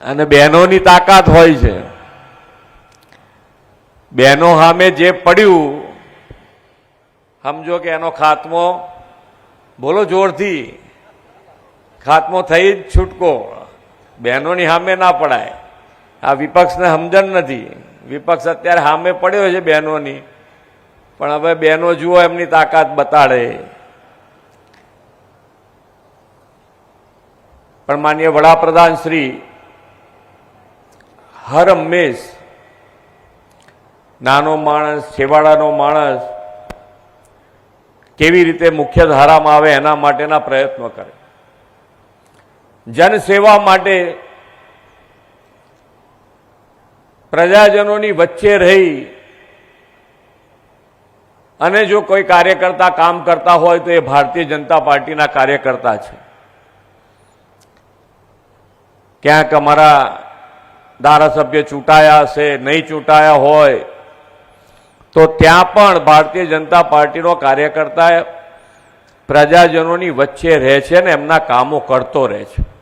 અને બહેનોની તાકાત હોય છે. બહેનો સામે જે પડ્યું સમજો કે એનો ખાત્મો, બોલો જોરથી, ખાત્મો થઈ જ છૂટકો. બહેનોની સામે ના પડાય. આ વિપક્ષને સમજણ નથી. વિપક્ષ અત્યારે સામે પડ્યો છે બહેનોની, પણ હવે બહેનો જુઓ એમની તાકાત બતાડે. પણ માનનીય વડાપ્રધાન શ્રી હર હંમેશ નાનો માણસ, છેવાડાનો માણસ કેવી રીતે મુખ્ય ધારામાં આવે એના માટેના પ્રયત્નો કરે. જનસેવા માટે પ્રજાજનોની વચ્ચે રહી અને જો કોઈ કાર્યકર્તા કામ કરતા હોય તો એ ભારતીય જનતા પાર્ટીના કાર્યકર્તા છે. ક્યાંક અમારા ધારાસભ્ય ચૂંટાયા હશે, નહીં ચૂંટાયા હોય તો ત્યાં પણ ભારતીય જનતા પાર્ટીનો કાર્યકર્તા પ્રજાજનોની વચ્ચે રહે છે ને એમના કામો કરતો રહે છે.